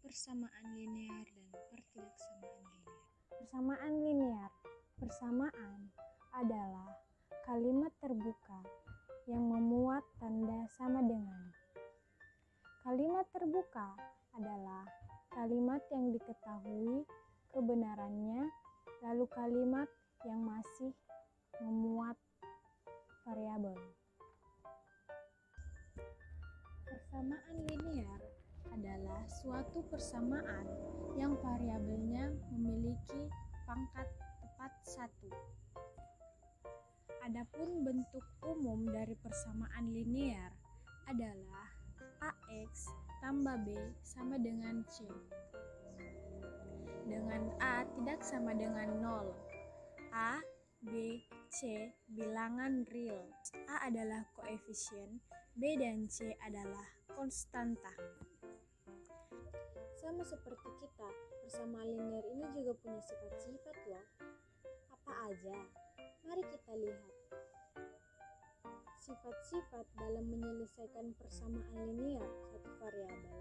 Persamaan linear dan pertidaksamaan linear. Persamaan linear. Persamaan adalah kalimat terbuka yang memuat tanda sama dengan. Kalimat terbuka adalah kalimat yang diketahui kebenarannya, lalu kalimat yang masih memuat variabel. Persamaan linear adalah suatu persamaan yang variabelnya memiliki pangkat tepat 1. Adapun bentuk umum dari persamaan linear adalah AX tambah B sama dengan C, dengan A tidak sama dengan 0. A, B, C bilangan real. A adalah koefisien, B dan C adalah konstanta. Sama seperti kita, persamaan linear ini juga punya sifat-sifat loh. Apa aja? Mari kita lihat. Sifat-sifat dalam menyelesaikan persamaan linear satu variabel.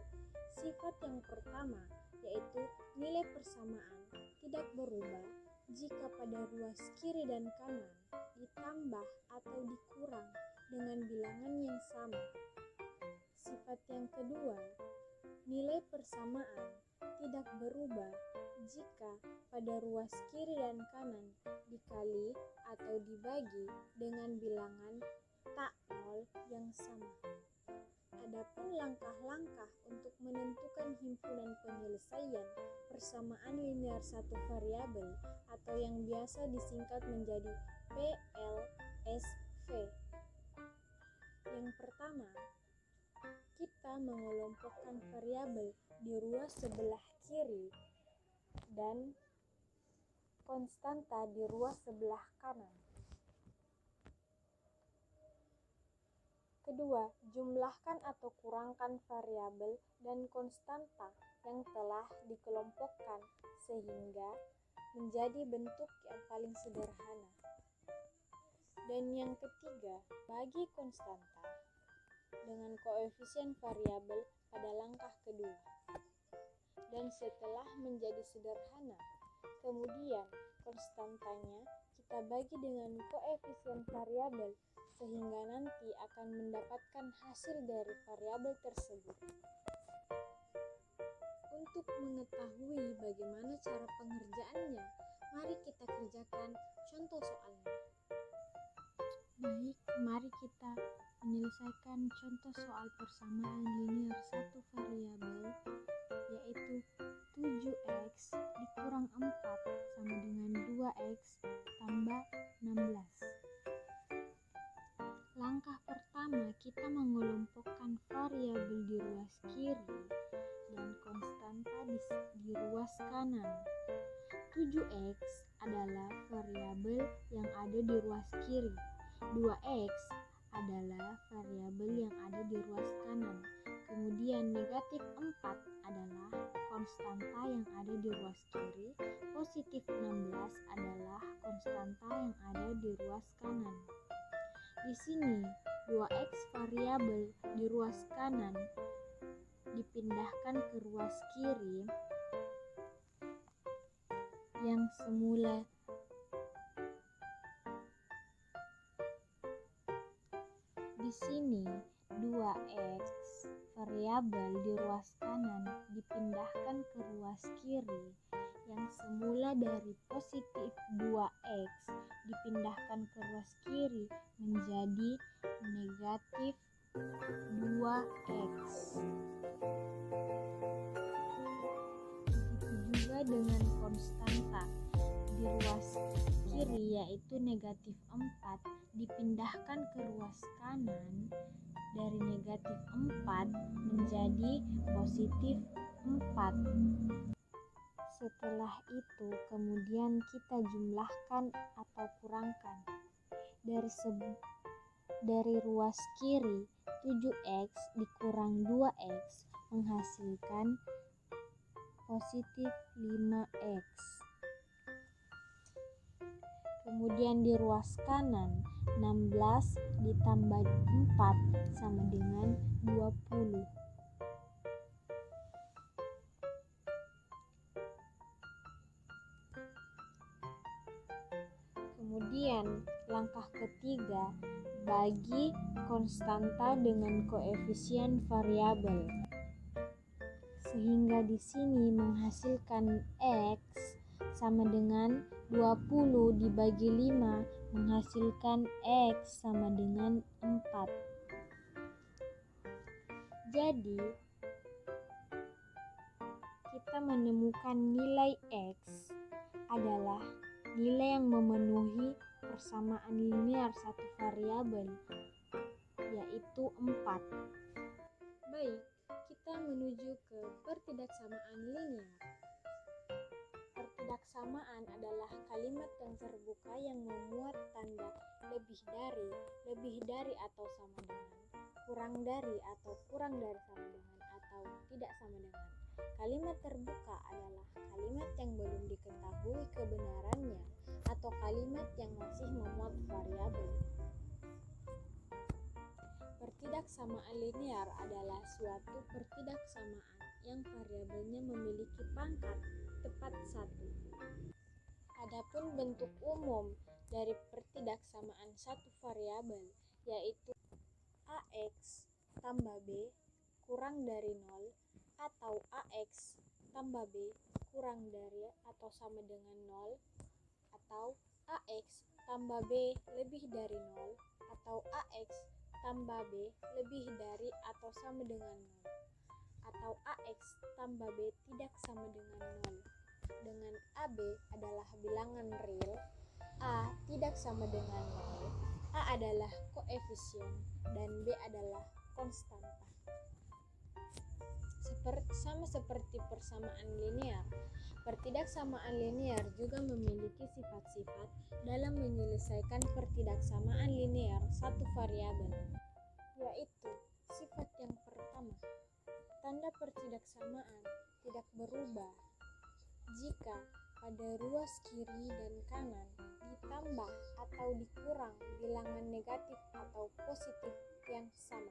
Sifat yang pertama yaitu nilai persamaan tidak berubah jika pada ruas kiri dan kanan ditambah atau dikurang dengan bilangan yang sama. Sifat yang kedua, nilai persamaan tidak berubah jika pada ruas kiri dan kanan dikali atau dibagi dengan bilangan tak nol yang sama. Adapun langkah-langkah untuk menentukan himpunan penyelesaian persamaan linear satu variabel atau yang biasa disingkat menjadi PLSV. Yang pertama, kita mengelompokkan variabel di ruas sebelah kiri dan konstanta di ruas sebelah kanan. Kedua, jumlahkan atau kurangkan variabel dan konstanta yang telah dikelompokkan sehingga menjadi bentuk yang paling sederhana. Dan yang ketiga, bagi konstanta dengan koefisien variabel pada langkah kedua. Dan setelah menjadi sederhana, kemudian konstantanya kita bagi dengan koefisien variabel sehingga nanti akan mendapatkan hasil dari variabel tersebut. Untuk mengetahui bagaimana cara pengerjaannya, mari kita kerjakan contoh soalnya. Baik, mari kita menyelesaikan contoh soal persamaan linear satu variabel, yaitu 7x dikurang 4 sama dengan 2x tambah 16. Langkah pertama, kita mengelompokkan variabel di ruas kiri dan konstanta di ruas kanan. 7x adalah variabel yang ada di ruas kiri. 2x adalah variabel yang ada di ruas kanan. Kemudian negatif 4 adalah konstanta yang ada di ruas kiri. Positif 16 adalah konstanta yang ada di ruas kanan. Di sini 2x variabel di ruas kanan dipindahkan ke ruas kiri yang semula di sini 2x variabel di ruas kanan dipindahkan ke ruas kiri yang semula dari positif 2x dipindahkan ke ruas kiri menjadi negatif 2x. Begitu juga dengan konstanta di ruas kiri yaitu negatif 4 dipindahkan ke ruas kanan dari negatif 4 menjadi positif 4. Setelah itu kemudian kita jumlahkan atau kurangkan. Dari ruas kiri 7x dikurang 2x menghasilkan positif 5x. Kemudian di ruas kanan 16 ditambah 4 sama dengan 20. Kemudian langkah ketiga, bagi konstanta dengan koefisien variabel. Sehingga di sini menghasilkan X sama dengan 20 dibagi 5 menghasilkan X sama dengan 4. Jadi kita menemukan nilai X adalah nilai yang memenuhi persamaan linear satu variabel, yaitu 4. Baik, kita menuju ke pertidaksamaan linear. Pertidaksamaan adalah kalimat yang terbuka yang memuat tanda lebih dari atau sama dengan, kurang dari atau kurang dari sama dengan, atau tidak sama dengan. Kalimat terbuka adalah kalimat yang belum diketahui kebenarannya atau kalimat yang masih memuat variabel. Pertidaksamaan linear adalah suatu pertidaksamaan yang variabelnya memiliki pangkat tepat 1. Adapun bentuk umum dari pertidaksamaan satu variabel yaitu AX tambah B kurang dari 0 atau AX tambah B kurang dari atau sama dengan 0 atau AX tambah B lebih dari 0 atau AX tambah B lebih dari atau sama dengan 0 atau AX tambah B tidak sama dengan 0 dengan AB adalah bilangan real, A tidak sama dengan 0, A adalah koefisien, dan B adalah konstanta. Sama seperti persamaan linear, pertidaksamaan linear juga memiliki sifat-sifat dalam menyelesaikan pertidaksamaan linear satu variabel, yaitu sifat yang pertama, tanda pertidaksamaan tidak berubah jika pada ruas kiri dan kanan ditambah atau dikurang bilangan negatif atau positif yang sama.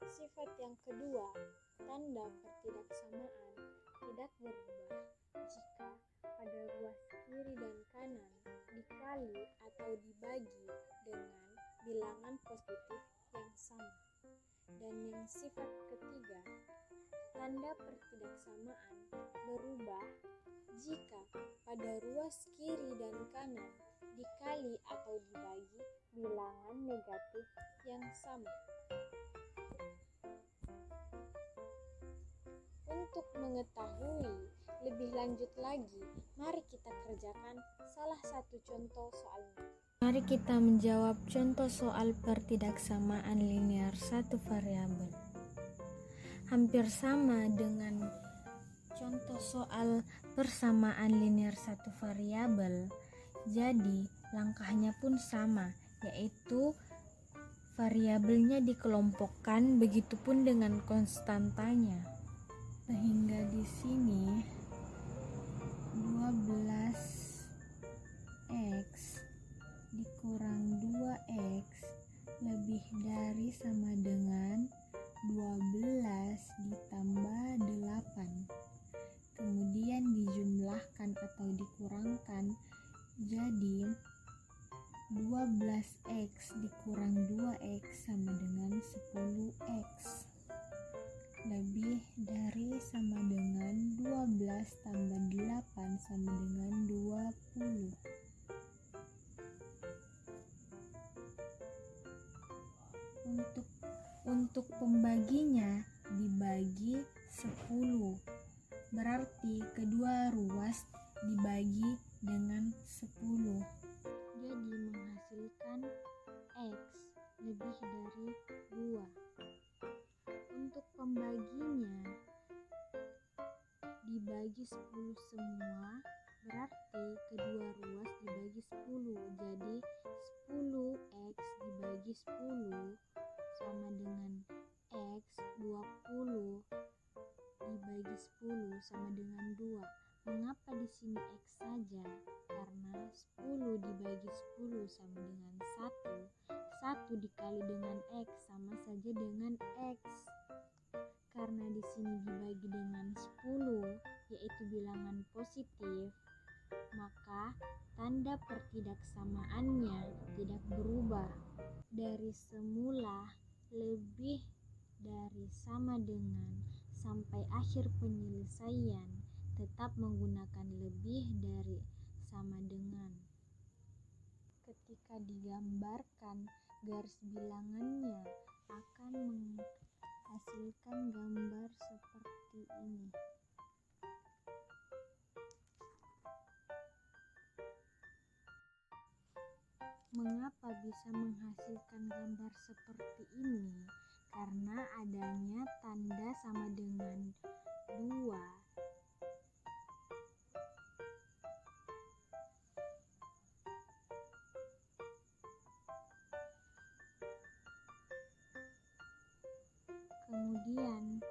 Sifat yang kedua, tanda pertidaksamaan tidak berubah jika pada ruas kiri dan kanan dikali atau dibagi dengan bilangan positif yang sama. Dan yang sifat ketiga, tanda pertidaksamaan berubah jika pada ruas kiri dan kanan dikali atau dibagi bilangan negatif yang sama. Untuk mengetahui lebih lanjut lagi, mari kita kerjakan salah satu contoh soalnya. Mari kita menjawab contoh soal pertidaksamaan linear satu variabel. Hampir sama dengan contoh soal persamaan linear satu variabel, jadi langkahnya pun sama, yaitu variabelnya dikelompokkan, begitupun dengan konstantanya. Sehingga di sini 12x dikurang 2x lebih dari sama dengan 12 ditambah 8. Kemudian dijumlahkan atau dikurangkan jadi 12x dikurang 2x sama dengan 10x lebih dari sama dengan 12 tambah 8 sama dengan 20. Untuk pembaginya dibagi 10, berarti kedua ruas dibagi dengan 10. Jadi menghasilkan X lebih dari 2. Untuk pembaginya dibagi 10 semua, berarti kedua ruas dibagi 10. Jadi 10x dibagi 10 sama dengan X, 20 dibagi 10 sama dengan 2. Mengapa di sini X saja? Karena 10 dibagi 10 sama dengan 1. 1 dikali dengan X sama saja dengan X. Karena di sini dibagi dengan 10, yaitu bilangan positif, maka tanda pertidaksamaannya tidak berubah. Dari semula lebih dari sama dengan sampai akhir penyelesaian tetap menggunakan lebih dari sama dengan. Ketika digambarkan, garis bilangannya akan menghasilkan gambar seperti ini. Mengapa bisa menghasilkan gambar seperti ini? Karena adanya tanda sama dengan 2. Kemudian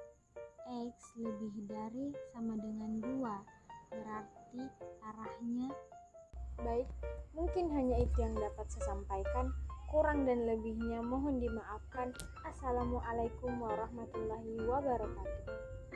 X lebih dari sama dengan 2, berarti arahnya. Baik, mungkin hanya itu yang dapat saya sampaikan. Kurang dan lebihnya mohon dimaafkan. Assalamualaikum warahmatullahi wabarakatuh.